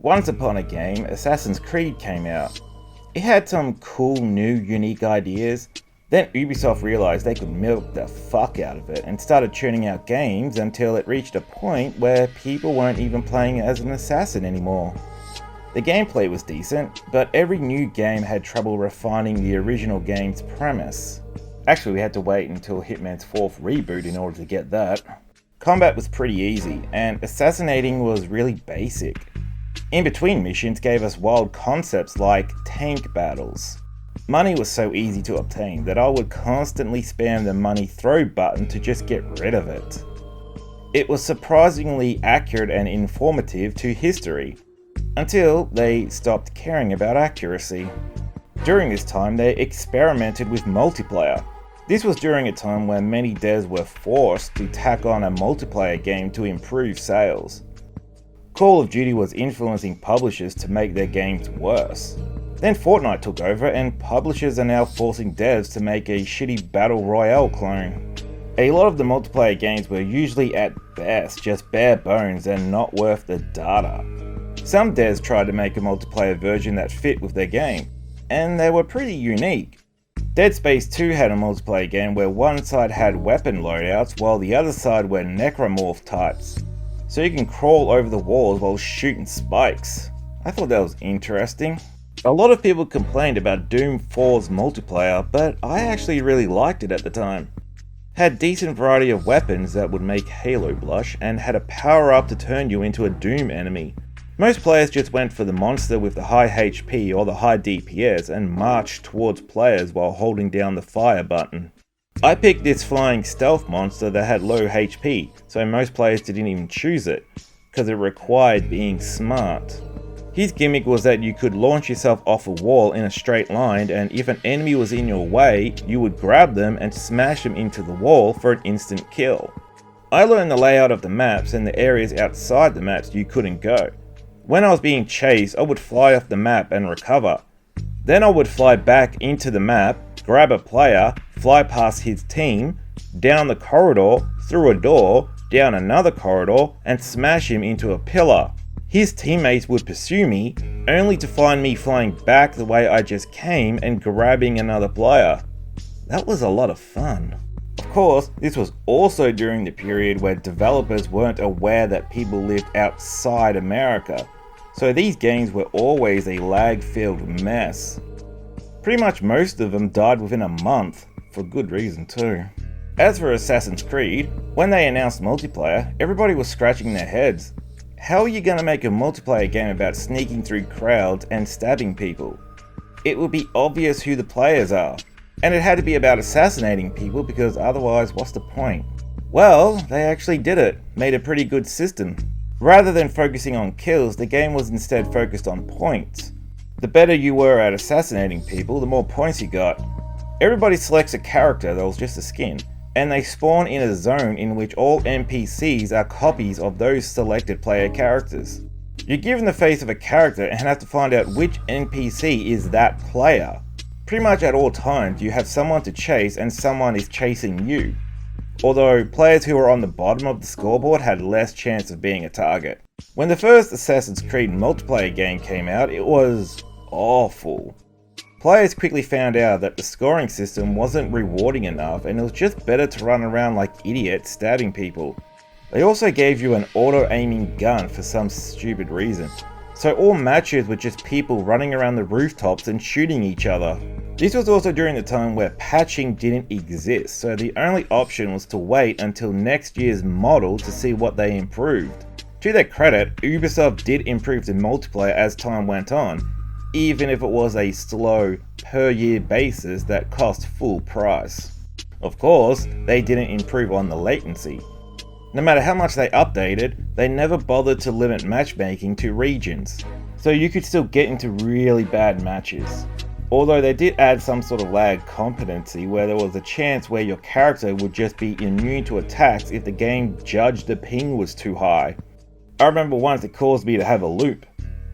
Once upon a game, Assassin's Creed came out. It had some cool, new, unique ideas. Then Ubisoft realized they could milk the fuck out of it and started churning out games until it reached a point where people weren't even playing as an assassin anymore. The gameplay was decent, but every new game had trouble refining the original game's premise. Actually, we had to wait until Hitman's 4th reboot in order to get that. Combat was pretty easy, and assassinating was really basic. In-between missions gave us wild concepts like tank battles. Money was so easy to obtain that I would constantly spam the money throw button to just get rid of it. It was surprisingly accurate and informative to history, until they stopped caring about accuracy. During this time, they experimented with multiplayer. This was during a time when many devs were forced to tack on a multiplayer game to improve sales. Call of Duty was influencing publishers to make their games worse. Then Fortnite took over, and publishers are now forcing devs to make a shitty battle royale clone. A lot of the multiplayer games were usually at best just bare bones and not worth the data. Some devs tried to make a multiplayer version that fit with their game, and they were pretty unique. Dead Space 2 had a multiplayer game where one side had weapon loadouts while the other side were necromorph types, so you can crawl over the walls while shooting spikes. I thought that was interesting. A lot of people complained about Doom 4's multiplayer, but I actually really liked it at the time. Had decent variety of weapons that would make Halo blush, and had a power up to turn you into a Doom enemy. Most players just went for the monster with the high HP or the high DPS and marched towards players while holding down the fire button. I picked this flying stealth monster that had low HP, so most players didn't even choose it, because it required being smart. His gimmick was that you could launch yourself off a wall in a straight line, and if an enemy was in your way, you would grab them and smash them into the wall for an instant kill. I learned the layout of the maps and the areas outside the maps you couldn't go. When I was being chased, I would fly off the map and recover. Then I would fly back into the map, grab a player, fly past his team, down the corridor, through a door, down another corridor, and smash him into a pillar. His teammates would pursue me, only to find me flying back the way I just came and grabbing another player. That was a lot of fun. Of course, this was also during the period where developers weren't aware that people lived outside America, so these games were always a lag-filled mess. Pretty much most of them died within a month, for good reason too. As for Assassin's Creed, when they announced multiplayer, everybody was scratching their heads. How are you going to make a multiplayer game about sneaking through crowds and stabbing people? It would be obvious who the players are, and it had to be about assassinating people because otherwise what's the point? Well, they actually did it, made a pretty good system. Rather than focusing on kills, the game was instead focused on points. The better you were at assassinating people, the more points you got. Everybody selects a character that was just a skin, and they spawn in a zone in which all NPCs are copies of those selected player characters. You're given the face of a character and have to find out which NPC is that player. Pretty much at all times you have someone to chase and someone is chasing you. Although players who were on the bottom of the scoreboard had less chance of being a target. When the first Assassin's Creed multiplayer game came out, it was awful. Players quickly found out that the scoring system wasn't rewarding enough and it was just better to run around like idiots stabbing people. They also gave you an auto-aiming gun for some stupid reason. So all matches were just people running around the rooftops and shooting each other. This was also during the time where patching didn't exist, so the only option was to wait until next year's model to see what they improved. To their credit, Ubisoft did improve the multiplayer as time went on, even if it was a slow, per-year basis that cost full price. Of course, they didn't improve on the latency. No matter how much they updated, they never bothered to limit matchmaking to regions, so you could still get into really bad matches. Although they did add some sort of lag competency where there was a chance where your character would just be immune to attacks if the game judged the ping was too high. I remember once it caused me to have a loop.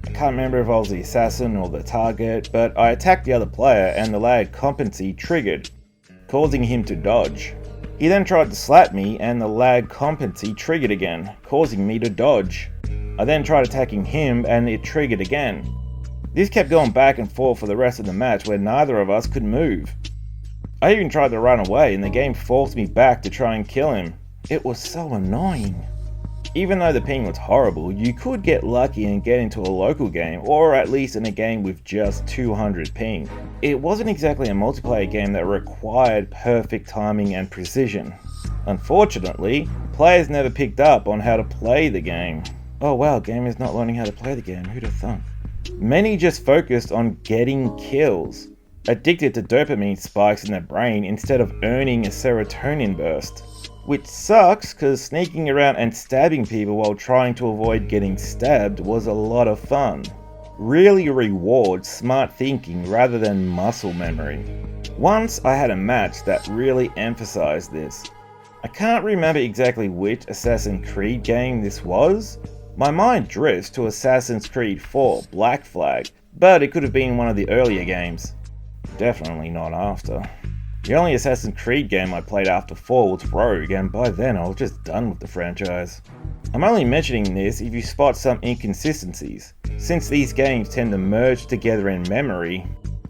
I can't remember if I was the assassin or the target, but I attacked the other player and the lag competency triggered, causing him to dodge. He then tried to slap me and the lag competency triggered again, causing me to dodge. I then tried attacking him and it triggered again. This kept going back and forth for the rest of the match where neither of us could move. I even tried to run away and the game forced me back to try and kill him. It was so annoying. Even though the ping was horrible, you could get lucky and get into a local game, or at least in a game with just 200 ping. It wasn't exactly a multiplayer game that required perfect timing and precision. Unfortunately, players never picked up on how to play the game. Oh wow, gamers not learning how to play the game, who'd have thunk? Many just focused on getting kills, addicted to dopamine spikes in their brain instead of earning a serotonin burst. Which sucks, cause sneaking around and stabbing people while trying to avoid getting stabbed was a lot of fun. Really rewards smart thinking rather than muscle memory. Once I had a match that really emphasized this. I can't remember exactly which Assassin's Creed game this was. My mind drifts to Assassin's Creed 4 Black Flag, but it could have been one of the earlier games. Definitely not after. The only Assassin's Creed game I played after 4 was Rogue, and by then I was just done with the franchise. I'm only mentioning this if you spot some inconsistencies, since these games tend to merge together in memory.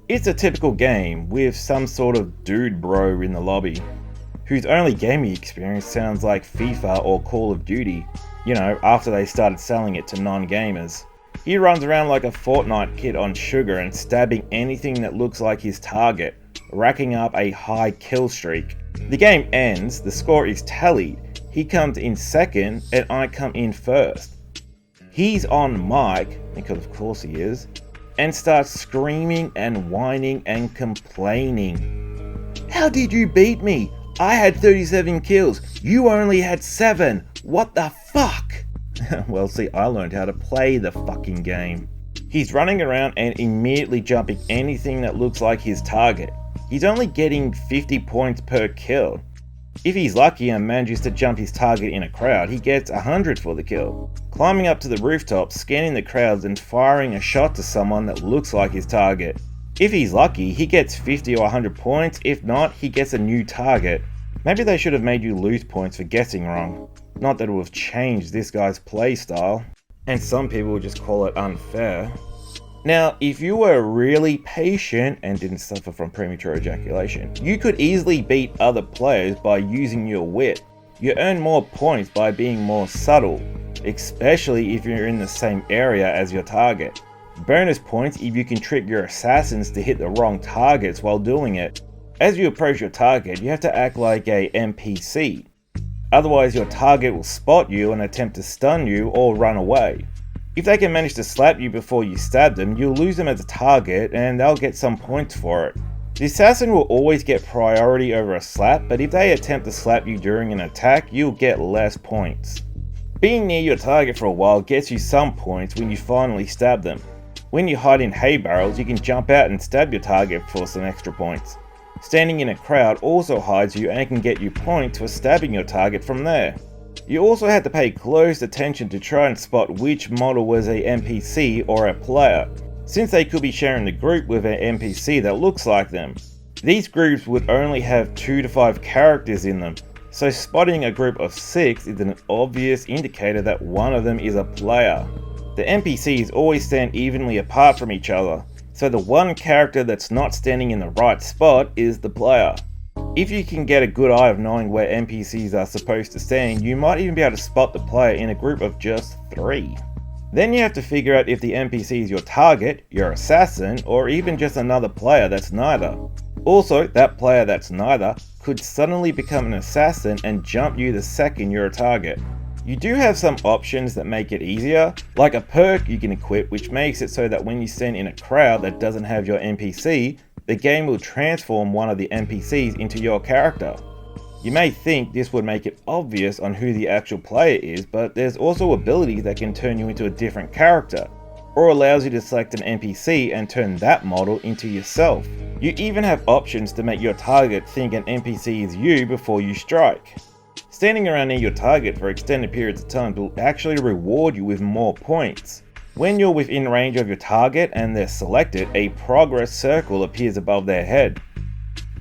It's a typical game with some sort of dude bro in the lobby, whose only gaming experience sounds like FIFA or Call of Duty, after they started selling it to non-gamers. He runs around like a Fortnite kid on sugar and stabbing anything that looks like his target, racking up a high kill streak. The game ends, the score is tallied, he comes in second and I come in first. He's on mic, because of course he is, and starts screaming and whining and complaining. How did you beat me? I had 37 kills, you only had 7, what the fuck? Well see, I learned how to play the fucking game. He's running around and immediately jumping anything that looks like his target. He's only getting 50 points per kill. If he's lucky and manages to jump his target in a crowd, he gets 100 for the kill. Climbing up to the rooftop, scanning the crowds and firing a shot to someone that looks like his target. If he's lucky, he gets 50 or 100 points, if not, he gets a new target. Maybe they should have made you lose points for guessing wrong. Not that it would have changed this guy's playstyle. And some people would just call it unfair. Now, if you were really patient and didn't suffer from premature ejaculation, you could easily beat other players by using your wit. You earn more points by being more subtle, especially if you're in the same area as your target. Bonus points if you can trick your assassins to hit the wrong targets while doing it. As you approach your target, you have to act like a NPC. Otherwise your target will spot you and attempt to stun you or run away. If they can manage to slap you before you stab them, you'll lose them as a target and they'll get some points for it. The assassin will always get priority over a slap, but if they attempt to slap you during an attack, you'll get less points. Being near your target for a while gets you some points when you finally stab them. When you hide in hay barrels, you can jump out and stab your target for some extra points. Standing in a crowd also hides you and can get you points for stabbing your target from there. You also had to pay close attention to try and spot which model was a NPC or a player, since they could be sharing the group with an NPC that looks like them. These groups would only have 2 to 5 characters in them, so spotting a group of 6 is an obvious indicator that one of them is a player. The NPCs always stand evenly apart from each other, so the one character that's not standing in the right spot is the player. If you can get a good eye of knowing where NPCs are supposed to stand, you might even be able to spot the player in a group of just 3. Then you have to figure out if the NPC is your target, your assassin, or even just another player that's neither. Also, that player that's neither could suddenly become an assassin and jump you the second you're a target. You do have some options that make it easier, like a perk you can equip which makes it so that when you stand in a crowd that doesn't have your NPC, the game will transform one of the NPCs into your character. You may think this would make it obvious on who the actual player is, but there's also abilities that can turn you into a different character, or allows you to select an NPC and turn that model into yourself. You even have options to make your target think an NPC is you before you strike. Standing around near your target for extended periods of time will actually reward you with more points. When you're within range of your target and they're selected, a progress circle appears above their head.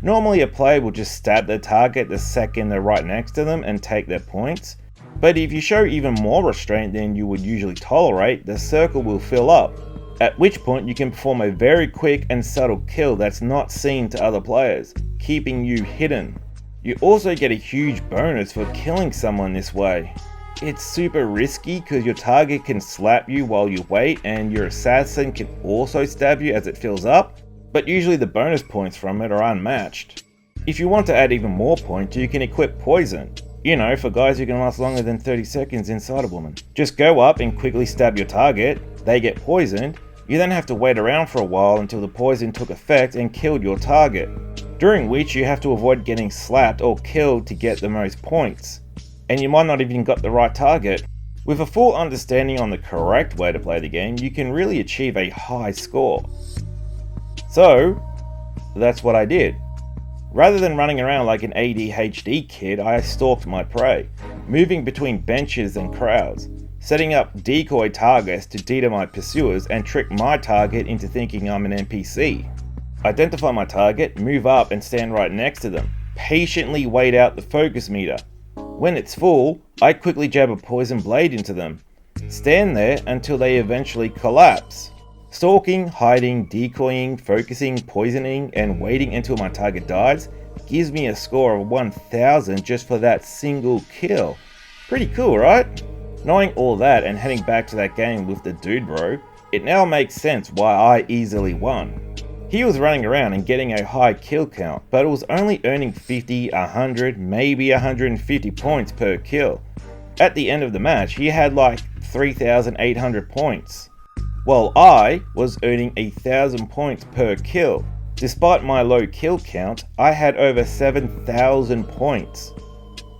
Normally a player will just stab their target the second they're right next to them and take their points, but if you show even more restraint than you would usually tolerate, the circle will fill up, at which point you can perform a very quick and subtle kill that's not seen to other players, keeping you hidden. You also get a huge bonus for killing someone this way. It's super risky because your target can slap you while you wait and your assassin can also stab you as it fills up, but usually the bonus points from it are unmatched. If you want to add even more points, you can equip poison. You know, for guys who can last longer than 30 seconds inside a woman. Just go up and quickly stab your target, they get poisoned, you then have to wait around for a while until the poison took effect and killed your target, during which you have to avoid getting slapped or killed to get the most points. And you might not even got the right target. With a full understanding on the correct way to play the game, you can really achieve a high score. So, that's what I did. Rather than running around like an ADHD kid, I stalked my prey, moving between benches and crowds, setting up decoy targets to deter my pursuers and trick my target into thinking I'm an NPC. Identify my target, move up and stand right next to them, patiently wait out the focus meter. When it's full, I quickly jab a poison blade into them, stand there until they eventually collapse. Stalking, hiding, decoying, focusing, poisoning, and waiting until my target dies gives me a score of 1000 just for that single kill. Pretty cool, right? Knowing all that and heading back to that game with the dude bro, it now makes sense why I easily won. He was running around and getting a high kill count, but it was only earning 50, 100, maybe 150 points per kill. At the end of the match, he had like 3,800 points, while I was earning 1,000 points per kill. Despite my low kill count, I had over 7,000 points.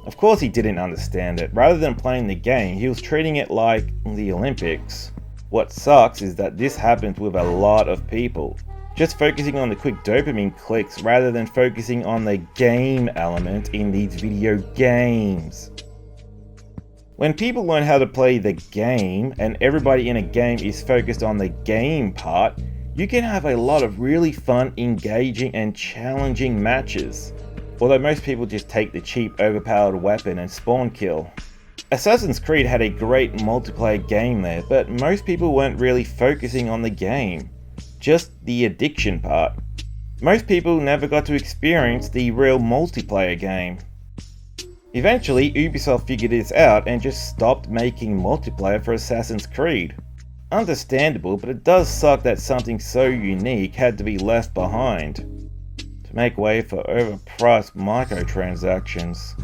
Of course he didn't understand it. Rather than playing the game, he was treating it like the Olympics. What sucks is that this happens with a lot of people. Just focusing on the quick dopamine clicks rather than focusing on the game element in these video games. When people learn how to play the game and everybody in a game is focused on the game part, you can have a lot of really fun, engaging and challenging matches. Although most people just take the cheap overpowered weapon and spawn kill. Assassin's Creed had a great multiplayer game there, but most people weren't really focusing on the game, just the addiction part. Most people never got to experience the real multiplayer game. Eventually, Ubisoft figured this out and just stopped making multiplayer for Assassin's Creed. Understandable, but it does suck that something so unique had to be left behind to make way for overpriced microtransactions.